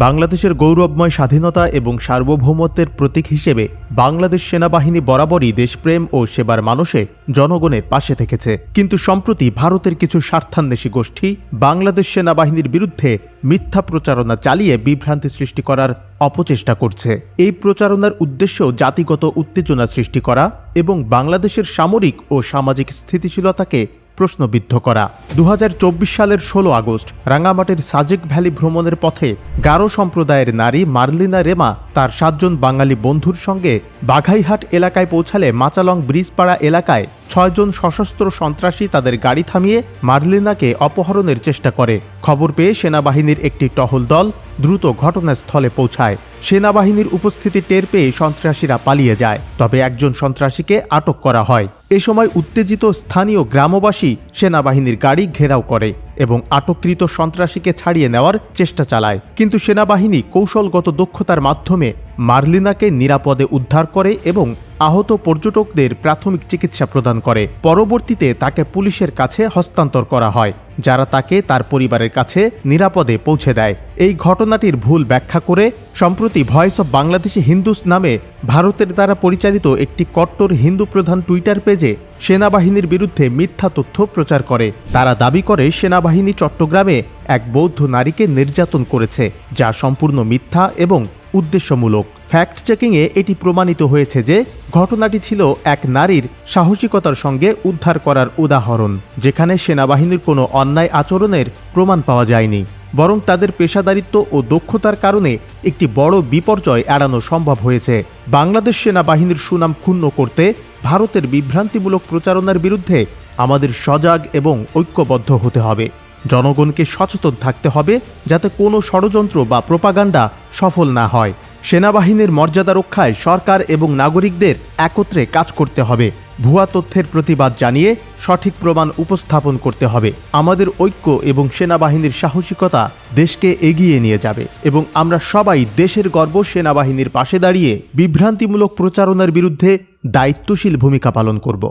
বাংলাদেশের গৌরবময় স্বাধীনতা এবং সার্বভৌমত্বের প্রতীক হিসেবে বাংলাদেশ সেনাবাহিনী বরাবরই দেশপ্রেম ও সেবার মানুষে জনগণের পাশে থেকেছে। কিন্তু সম্প্রতি ভারতের কিছু স্বার্থান্বেষী গোষ্ঠী বাংলাদেশ সেনাবাহিনীর বিরুদ্ধে মিথ্যা প্রচারণা চালিয়ে বিভ্রান্তি সৃষ্টি করার অপচেষ্টা করছে। এই প্রচারণার উদ্দেশ্য জাতিগত উত্তেজনা সৃষ্টি করা এবং বাংলাদেশের সামরিক ও সামাজিক স্থিতিশীলতাকে প্রশ্নবিদ্ধ করা। 2024 সালের 16 আগস্ট রাঙ্গামাটির সাজেক ভ্যালি ভ্রমণের পথে গারো সম্প্রদায়ের নারী মার্লিনা রেমা তার 7 জন বাঙালি বন্ধুর সঙ্গে বাঘাইহাট এলাকায় পৌঁছালে মাচালং ব্রিজপাড়া এলাকায় 6 জন সশস্ত্র সন্ত্রাসী তাদের গাড়ি থামিয়ে মার্লিনাকে অপহরণের চেষ্টা করে। খবর পেয়ে সেনাবাহিনীর একটি টহল দল দ্রুত ঘটনাস্থলে পৌঁছায়। সেনাবাহিনীর উপস্থিতি টের পেয়ে সন্ত্রাসীরা পালিয়ে যায়, তবে একজন সন্ত্রাসীকে আটক করা হয়। এ সময় উত্তেজিত স্থানীয় গ্রামবাসী সেনাবাহিনীর গাড়ি ঘেরাও করে এবং আটককৃত সন্ত্রাসীকে ছাড়িয়ে নেওয়ার চেষ্টা চালায়। কিন্তু সেনাবাহিনী কৌশলগত দক্ষতার মাধ্যমে মার্লিনাকে নিরাপদে উদ্ধার করে এবং আহত পর্যটকদের প্রাথমিক চিকিৎসা প্রদান করে। পরবর্তীতে তাকে পুলিশের কাছে হস্তান্তর করা হয়, যারা তাকে তার পরিবারের কাছে নিরাপদে পৌঁছে দেয়। এই ঘটনাটির ভুল ব্যাখ্যা করে সম্প্রতি ভয়েস অব বাংলাদেশি হিন্দুস নামে ভারতের দ্বারা পরিচালিত একটি কট্টর হিন্দু প্রধান টুইটার পেজে সেনাবাহিনীর বিরুদ্ধে মিথ্যা তথ্য প্রচার করে। তারা দাবি করে সেনাবাহিনী চট্টগ্রামে এক বৌদ্ধ নারীকে নির্যাতন করেছে, যা সম্পূর্ণ মিথ্যা এবং উদ্দেশ্যমূলক। ফ্যাক্ট চেকিংয়ে এটি প্রমাণিত হয়েছে যে ঘটনাটি ছিল এক নারীর সাহসিকতার সঙ্গে উদ্ধার করার উদাহরণ, যেখানে সেনাবাহিনীর কোনো অন্যায় আচরণের প্রমাণ পাওয়া যায়নি, বরং তাদের পেশাদারিত্ব ও দক্ষতার কারণে একটি বড় বিপর্যয় এড়ানো সম্ভব হয়েছে। বাংলাদেশ সেনাবাহিনীর সুনাম ক্ষুণ্ণ করতে ভারতের বিভ্রান্তিমূলক প্রচারণার বিরুদ্ধে আমাদের সজাগ এবং ঐক্যবদ্ধ হতে হবে। জনগণকে সচেতন থাকতে হবে যাতে কোনো ষড়যন্ত্র বা প্রোপাগান্ডা সফল না হয়। সেনাবাহিনীর মর্যাদা রক্ষায় সরকার এবং নাগরিকদের একত্রে কাজ করতে হবে। ভুয়া তথ্যের প্রতিবাদ জানিয়ে সঠিক প্রমাণ উপস্থাপন করতে হবে। আমাদের ঐক্য এবং সেনাবাহিনীর সাহসিকতা দেশকে এগিয়ে নিয়ে যাবে এবং আমরা সবাই দেশের গর্ব সেনাবাহিনীর পাশে দাঁড়িয়ে বিভ্রান্তিমূলক প্রচারণার বিরুদ্ধে দায়িত্বশীল ভূমিকা পালন করব।